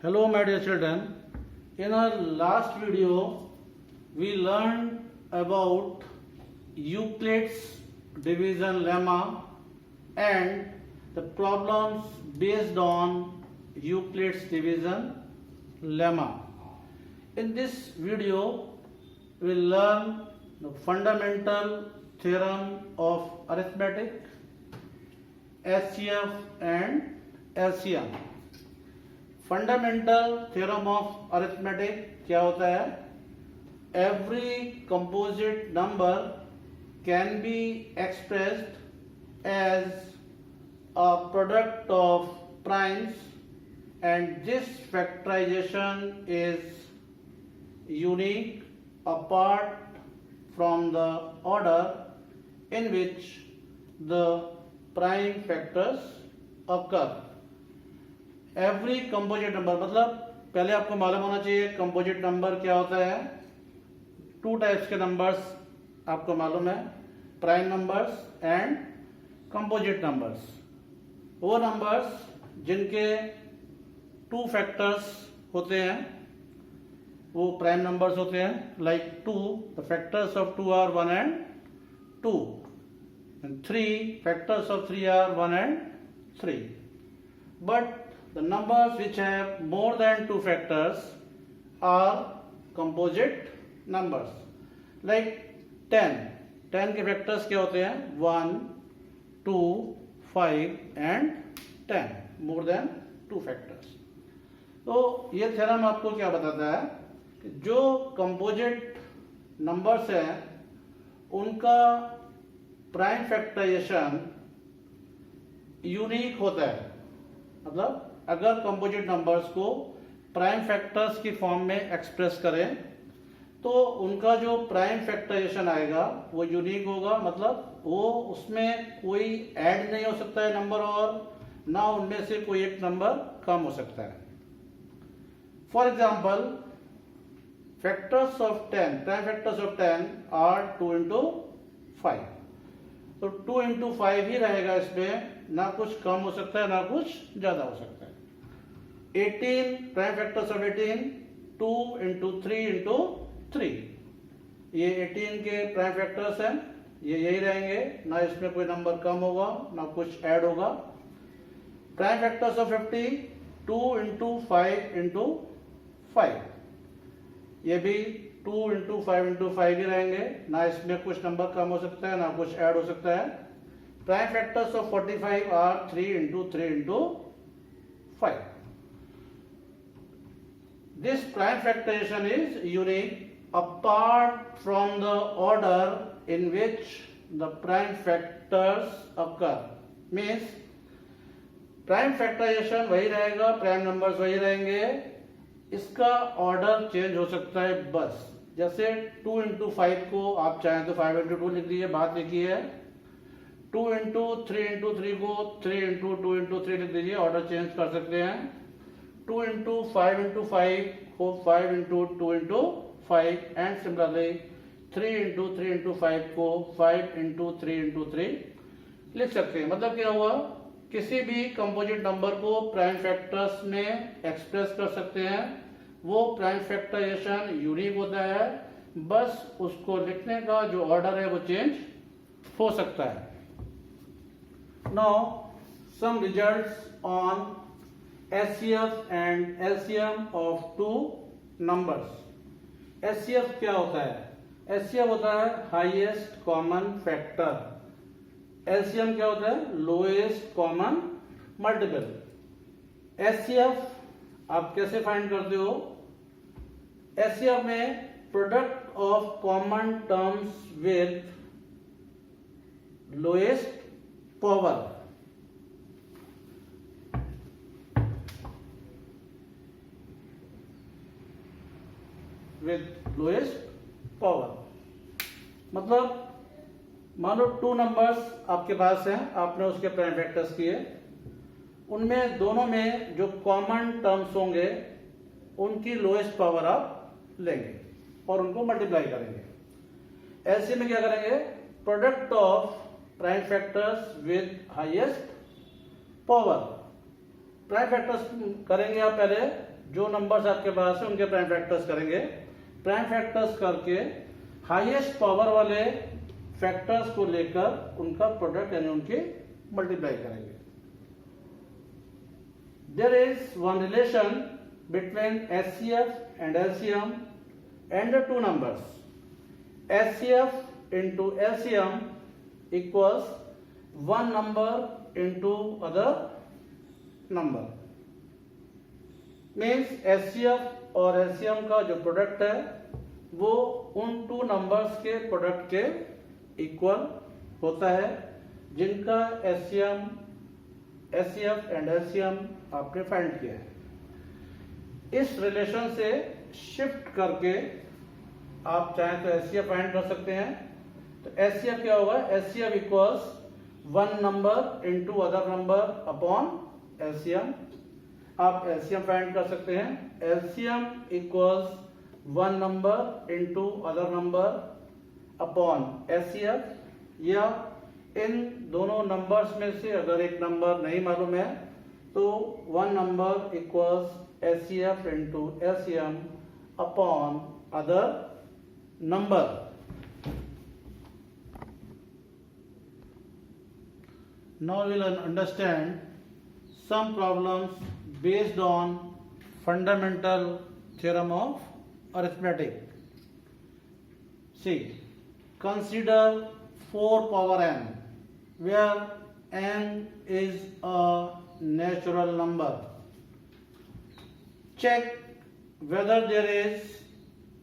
Hello my dear children, in our last video we learned about Euclid's division lemma and the problems based on Euclid's division lemma. In this video we will learn the fundamental theorem of arithmetic, HCF and LCM. Fundamental theorem of arithmetic क्या होता है? Every composite number can be expressed as a product of primes and this factorization is unique apart from the order in which the prime factors occur. Every composite number मतलब पहले आपको मालूम होना चाहिए composite number क्या होता है. Two types के नंबर्स आपको मालूम है, prime numbers and composite numbers. वो नंबर्स जिनके टू फैक्टर्स होते हैं वो प्राइम नंबर्स होते हैं. Like two, the factors of two are 1 and 2, and 3 factors of 3 are 1 and 3. But the numbers which have more than two factors are composite numbers. Like 10. 10 के factors क्या होते हैं? 1, 2, 5 and 10. More than two factors. तो ये theorem आपको क्या बताता है कि जो composite numbers हैं उनका प्राइम फैक्टराइजेशन यूनिक होता है. मतलब अगर कंपोजिट नंबर्स को प्राइम फैक्टर्स की फॉर्म में एक्सप्रेस करें तो उनका जो प्राइम फैक्टराइजेशन आएगा वो यूनिक होगा. मतलब वो उसमें कोई ऐड नहीं हो सकता है नंबर और ना उनमें से कोई एक नंबर कम हो सकता है. For example factors of 10, prime factors of 10 are 2 into 5. तो 2 into 5 ही रहेगा, इसमें ना कुछ कम हो सकता है ना कुछ ज्यादा हो सकता है. 18, prime factors of 18 2 into 3 into 3. ये 18 के प्राइम फैक्टर्स हैं, ये यही रहेंगे, ना इसमें कोई नंबर कम होगा ना कुछ ऐड होगा. Prime factors of 50 2 into 5 into 5. ये भी 2 into 5 into 5 ही रहेंगे, ना इसमें कुछ नंबर कम हो सकता है ना कुछ ऐड हो सकता है. Prime factors of 45 are 3 into 3 into 5. This prime factorization is unique apart from the order in which the prime factors occur. Means prime factorization वही रहेगा, prime numbers वही रहेंगे, इसका ऑर्डर चेंज हो सकता है बस. जैसे 2 into 5 को आप चाहें तो 5 into 2 लिख दीजिए, बात एक ही है. 2 into 3 into 3 को 3 into 2 into 3 लिख दीजिए, ऑर्डर चेंज कर सकते हैं. 2 into 5 into 5 को 5 into 2 into 5 and similarly 3 into 3 into 5 को 5 into 3 into 3 लिख सकते हैं. मतलब क्या हुआ, किसी भी कंपोजिट नंबर को प्राइम फैक्टर्स में एक्सप्रेस कर सकते हैं. वो प्राइम फैक्टराइजेशन यूनिक होता है, बस उसको लिखने का जो ऑर्डर है वो चेंज हो सकता है. Now some results on HCF and LCM of two numbers. HCF क्या होता है? HCF होता है हाईएस्ट कॉमन फैक्टर. LCM क्या होता है? Lowest common multiple. HCF आप कैसे फाइंड करते हो? HCF में product of common terms with lowest power. With lowest power मतलब मान लो 2 नंबर्स आपके पास हैं, आपने उसके प्राइम फैक्टर्स किए, उनमें दोनों में जो कॉमन टर्म्स होंगे उनकी लोएस्ट पावर आप लेंगे और उनको मल्टीप्लाई करेंगे. ऐसे में क्या करेंगे? Product of prime factors with highest power. Prime factors करेंगे आप पहले जो नंबर्स आपके पास है उनके प्राइम फैक्टर्स करेंगे। प्राइम फैक्टर्स करके हाईएस्ट पावर वाले फैक्टर्स को लेकर उनका प्रोडक्ट यानी उनके मल्टीप्लाई करेंगे। There is one relation between HCF and LCM and the two numbers. HCF into LCM equals one number into other number. Means HCF और एलसीएम का जो प्रोडक्ट है वो उन टू नंबर्स के प्रोडक्ट के इक्वल होता है जिनका एचसीएफ एंड एलसीएम आपने फाइंड किया है। इस रिलेशन से शिफ्ट करके आप चाहें तो एचसीएफ फाइंड कर सकते हैं। तो एचसीएफ क्या होगा? HCF equals one number into other number upon LCM. आप एलसीएम फाइंड कर सकते हैं। LCM equals one number into other number upon HCF. या इन दोनों नंबर्स में से अगर एक नंबर नहीं मालूम है तो one number equals HCF into LCM upon other number. Now we will understand some problems based on fundamental theorem of arithmetic. See, consider 4 power n, where n is a natural number. Check whether there is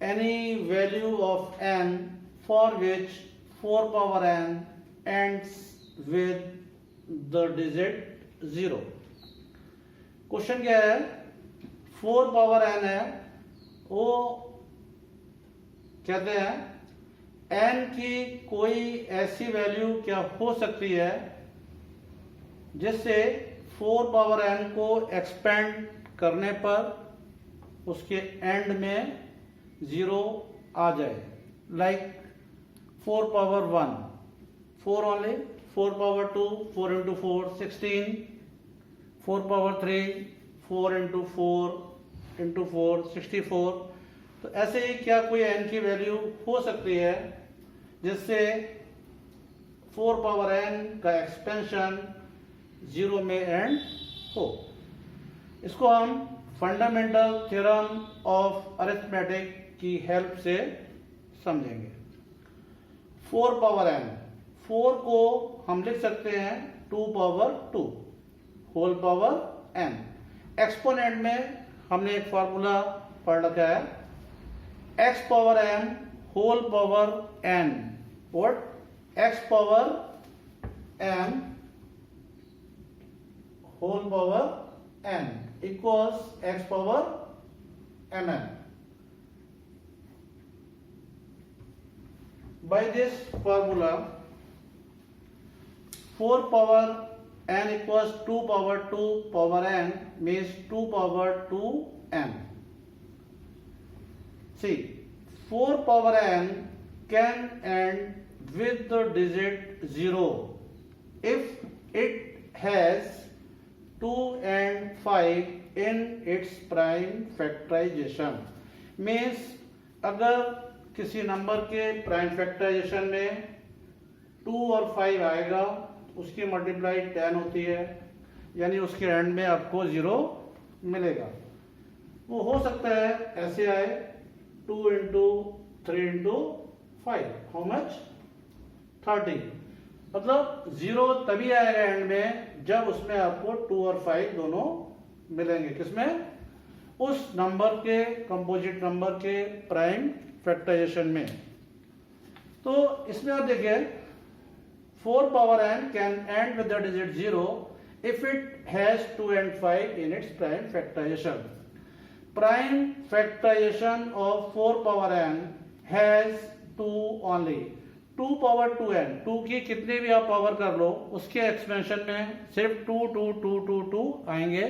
any value of n for which 4 power n ends with the digit 0. Question क्या है? 4 power n है, वो कहते हैं n की कोई ऐसी value क्या हो सकती है जिससे 4 पावर n को एक्सपेंड करने पर उसके एंड में 0 आ जाए। Like 4 power 1 4 only, 4 power 2 4 into 4 16, 4 power 3 4 into 4 into 4 64। तो ऐसे ही क्या कोई n की वैल्यू हो सकती है जिससे 4 पावर n का एक्सपेंशन 0 में एंड हो? इसको हम फंडामेंटल थ्योरम ऑफ अरिथमेटिक की हेल्प से समझेंगे। 4 पावर n, 4 को हम लिख सकते हैं 2 power 2 whole power n। Exponent में हमने एक फॉर्मूला पढ़ रखा है, x power m whole power n। What? x power m whole power n equals x power mn। By this formula 4 power n equals 2 power 2 power n means 2 power 2 n. See, 4 power n can end with the digit 0 if it has 2 and 5 in its prime factorization. Means अगर किसी number के prime factorisation में 2 और 5 आएगा, उसकी multiply 10 होती है, यानी उसके एंड में आपको 0 मिलेगा। वो हो सकता है ऐसे आए 2 इंटू 3 इंटू 5, हाउ मच? 30। मतलब 0 तभी आएगा एंड में जब उसमें आपको 2 और 5 दोनों मिलेंगे। किसमें? उस नंबर के कंपोजिट नंबर के प्राइम फैक्टराइजेशन में। तो इसमें आप देखिए 4 power n can end with the digit 0 if it has 2 and 5 in its prime factorization. Prime factorization of 4 power n has 2 only. 2 power 2n, 2 की कितने भी आप पावर कर लो उसके एक्सपेंशन में सिर्फ 2 2 2 2 2 आएंगे,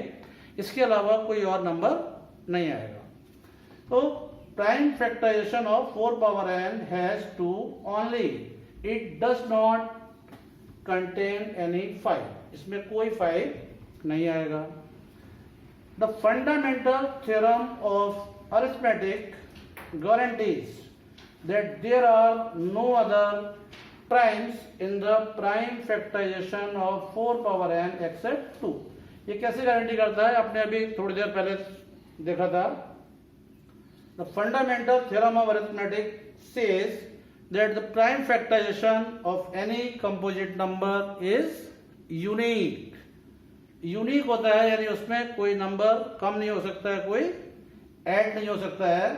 इसके अलावा कोई और नंबर नहीं आएगा। तो prime factorization of 4 power n has 2 only. It does not contain any 5. इसमें कोई 5 नहीं आएगा। The fundamental theorem of arithmetic guarantees that there are no other primes in the prime factorization of 4 power n except 2. ये कैसे guarantee करता है? आपने अभी थोड़ी देर पहले देखा था. The fundamental theorem of arithmetic says that the prime factorization of any composite number is unique. Unique होता है, यानी उसमें कोई नंबर कम नहीं हो सकता है, कोई ऐड नहीं हो सकता है.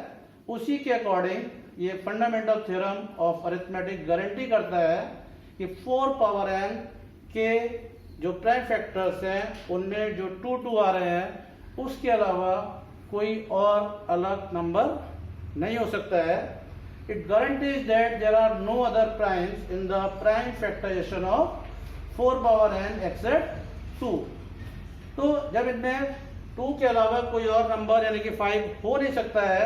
उसी के अकॉर्डिंग ये fundamental theorem of arithmetic guarantee करता है कि 4 पावर n के जो प्राइम फैक्टर्स हैं उनमें जो 2 2 आ रहे हैं उसके अलावा कोई और अलग नंबर नहीं हो सकता है. It guarantees that there are no other primes in the prime factorization of 4 power n except 2. तो जब इनमें 2 के अलावा कोई और नंबर यानी कि 5 हो नहीं सकता है,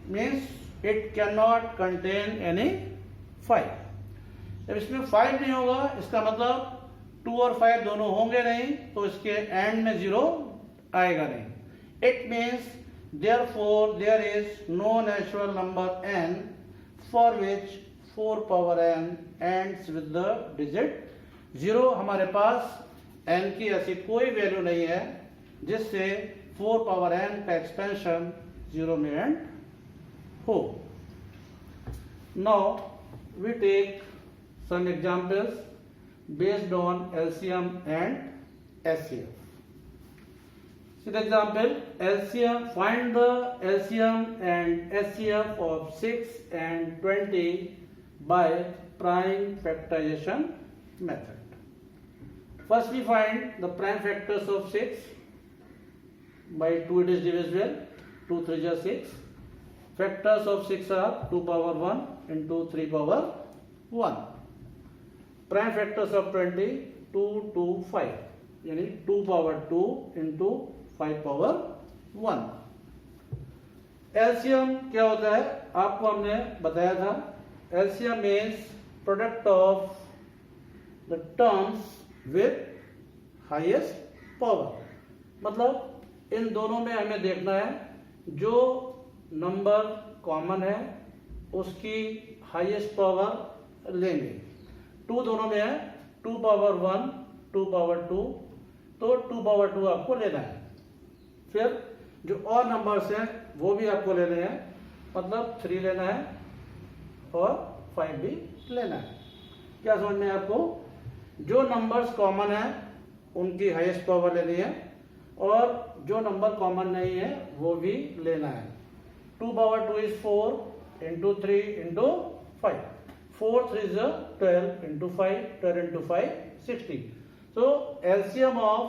means it can not contain any 5. जब इसमें 5 नहीं होगा इसका मतलब 2 और 5 दोनों होंगे नहीं, तो इसके एंड में 0 आएगा नहीं. It means therefore there is no natural number n for which 4 power n ends with the digit 0. हमारे पास n की ऐसी कोई वैल्यू नहीं है जिससे 4 पावर n का एक्सपेंशन 0 में एंड हो. Now we take some examples based on LCM and SCF. So the example, LCM, find the LCM and SCF of 6 and 20 by prime factorization method. First we find the prime factors of 6. By 2 it is divisible. 2 3 is 6. Factors of 6 are 2 power 1 into 3 power 1. Prime factors of 20, 2 2 5. यानी 2 power 2 into 5 power 1. LCM क्या होता है आपको हमने बताया था. LCM means product of the terms with highest power. मतलब इन दोनों में हमें देखना है जो नंबर कॉमन है उसकी हाईएस्ट पावर लेंगे. 2 दोनों में है, 2 पावर 1 2 पावर 2, तो 2 पावर 2 आपको लेना है. फिर जो और नंबर्स हैं वो भी आपको लेने हैं, मतलब 3 लेना है और 5 भी लेना है. क्या समझ में आपको? जो नंबर्स कॉमन है उनकी हाईएस्ट पावर लेनी है और जो नंबर कॉमन नहीं है वो भी लेना है. 2 power 2 is 4 into 3 into 5. 4 3 is 12 into 5, 12 into 5 60. So LCM of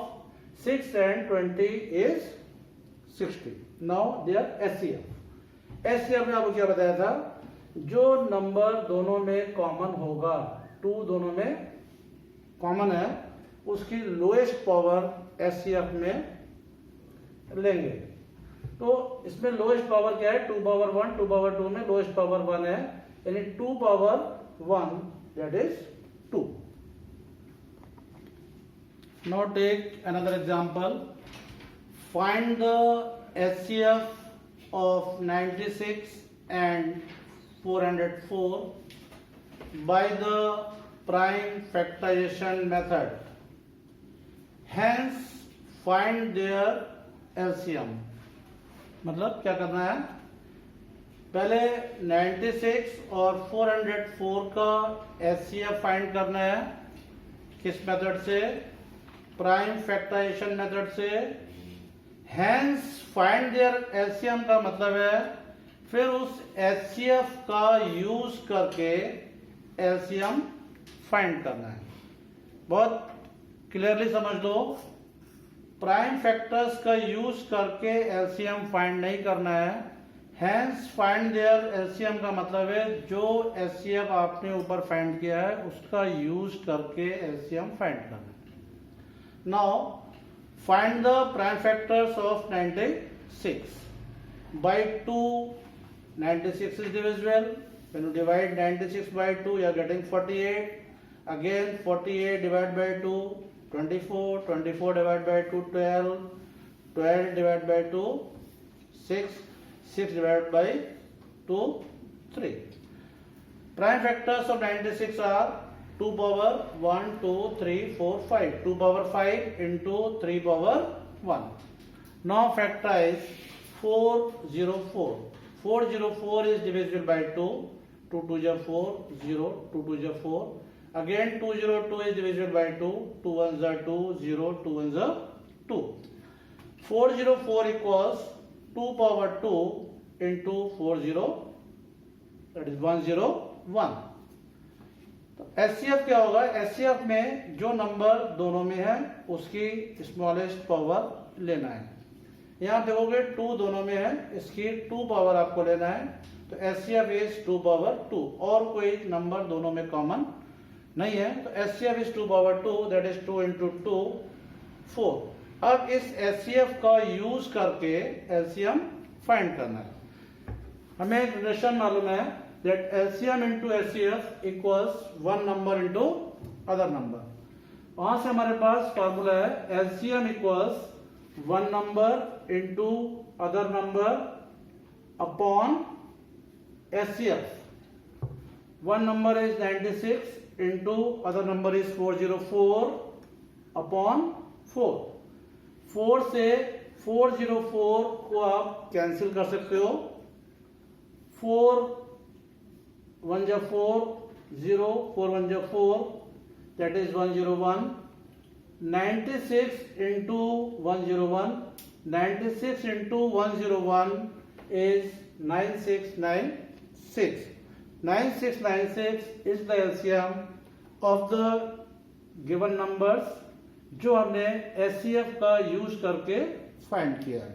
6 and 20 is 60. Now their SCF. SCF में आपको क्या बताया था? जो नंबर दोनों में कॉमन होगा, 2 दोनों में कॉमन है, उसकी लोएस्ट पावर SCF में लेंगे. तो इसमें लोएस्ट पावर क्या है? 2 पावर 1 2 पावर 2 में लोएस्ट पावर 1 है, यानी 2 power 1 that is 2. Now take another example. Find the SCF of 96 and 404 by the prime factorization method. Hence find their LCM. मतलब क्या करना है? पहले 96 और 404 का SCF फाइंड करना है. किस मेथड से? प्राइम फैक्टराइजेशन मेथड से. Hence find their LCM का मतलब है फिर उस HCF का यूज करके LCM फाइंड करना है. बहुत क्लियरली समझ लो, प्राइम फैक्टर्स का यूज करके LCM फाइंड नहीं करना है. Hence find their LCM का मतलब है जो HCF आपने ऊपर फाइंड किया है उसका यूज करके LCM फाइंड करना है. Now find the prime factors of 96. By 2, 96 is divisible. When you divide 96 by 2, you are getting 48. Again 48 divided by 2, 24. 24 divided by 2, 12. 12 divided by 2, 6, 6 divided by 2, 3. Prime factors of 96 are 2 power 1, 2, 3, 4, 5. 2 power 5 into 3 power 1. Now factorize 404. 404 is divisible by 2. 2 2 is 4, 0, 2 2 is 4. Again 202 is divisible by 2. 2 1 is 2, 0, 2 1 is 2. 404 equals 2 power 2 into 40, that is 101. तो HCF क्या होगा? HCF में जो number दोनों में है उसकी smallest power लेना है. यहाँ देखोगे 2 दोनों में है, इसकी 2 पावर आपको लेना है. तो एचसीएफ इज 2 पावर 2 और कोई नंबर दोनों में कॉमन नहीं है. तो HCF is 2 power 2, that is 2 into 2, 4. अब इस एचसीएफ का यूज करके एलसीएम फाइंड करना है. हमें एक रिलेशन मालूम है that LCM into HCF equals one number into other number. वहां से हमारे पास फॉर्मूला है LCM equals one number into other number upon HCF. One number is 96 into other number is 404 upon 4. 4 से 404 को आप कैंसिल कर सकते हो. 4 1 जा 4, 0, 4 1 जा 4, that is 101. 96 into 101, 96 into 101 is 9696. 9696 is the LCM of the given numbers जो हमने HCF का यूज करके फाइंड किया है.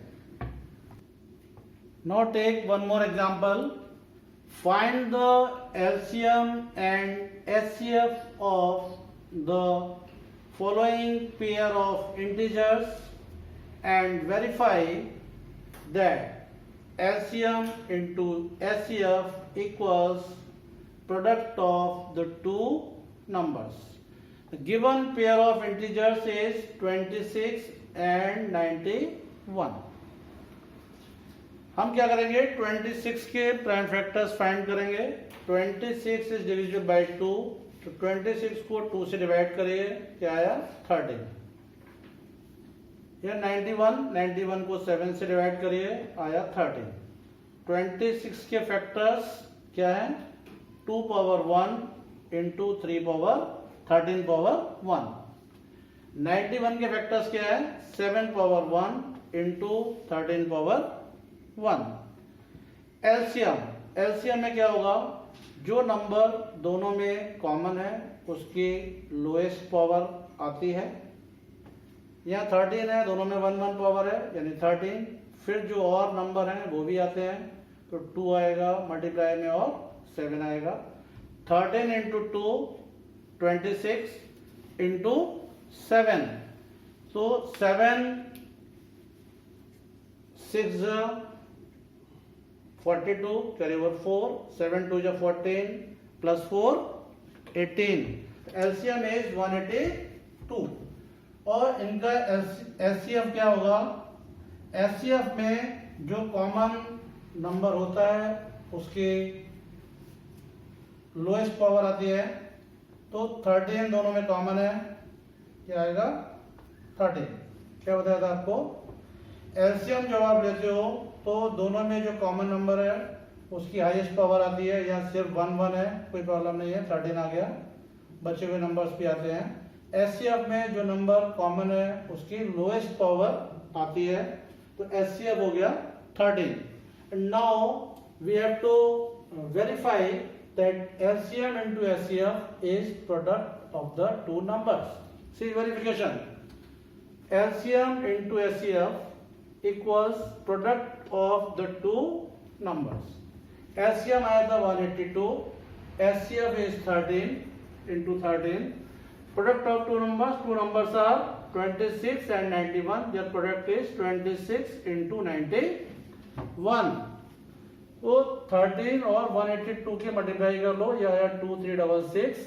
Now take one more example. Find the LCM and HCF of the following pair of integers and verify that LCM into HCF equals product of the two numbers. The given pair of integers is 26 and 91. हम क्या करेंगे? 26 के prime factors find करेंगे. 26 is divisible by 2, तो 26 को 2 से divide करिए, क्या आया? 13. या 91 को 7 से डिवाइड करिए, आया 13. 26 के फैक्टर्स क्या है? 2 पावर 1 इंटू 3 पावर 13 पावर 1. 91 के फैक्टर्स क्या है? 7 पावर 1 इंटू 13 पावर 1. एलसीएम में क्या होगा? जो नंबर दोनों में कॉमन है उसकी लोएस्ट पावर आती है. यहाँ 13 है, दोनों में 1 1 पावर है यानी 13. फिर जो और नंबर हैं वो भी आते हैं, तो 2 आएगा मल्टीप्लाई में और 7 आएगा. 13 इंटू 2 26 इंटू 7, तो 7 6 42, carry over 4, 7 2 is 14 plus 4 18. LCM is 182. और इनका एचसीएफ क्या होगा? एचसीएफ में जो कॉमन नंबर होता है उसकी लोएस्ट पावर आती है. तो 13 दोनों में कॉमन है, क्या आएगा? 13. क्या बताया था आपको? एलसीएम जब आप लेते हो तो दोनों में जो कॉमन नंबर है उसकी हाईएस्ट पावर आती है. यहाँ सिर्फ 1 1 है, कोई प्रॉब्लम नहीं है, 13 आ गया. बचे हुए नंबर्स भी आते हैं. एचसीएफ में जो नंबर कॉमन है उसकी लोएस्ट पावर आती है, तो एचसीएफ हो गया 13. Now we have to verify that LCM into HCF is product of the two numbers. See verification. LCM into HCF equals product of the two numbers. LCM आया था 182, HCF is 13 into 13. Product of two numbers are 26 and 91. Their product is 26 into 91. तो 13 और 182 के multiply कर लो, यह आया 2366.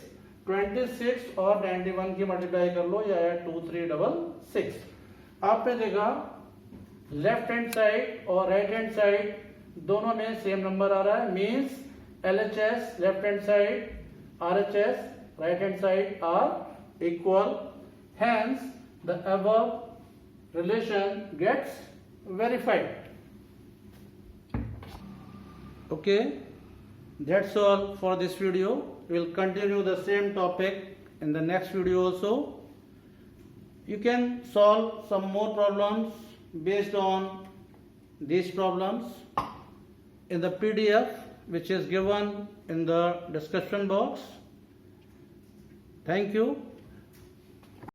26 और 91 की मल्टीप्लाई कर लो, यह आया 2366. आपने देखा लेफ्ट हैंड साइड और राइट हैंड साइड दोनों में सेम नंबर आ रहा है, means LHS left hand side, RHS right hand side are equal, hence the above relation gets verified. Okay, that's all for this video. We will continue the same topic in the next video also. You can solve some more problems based on these problems in the PDF which is given in the description box. Thank you.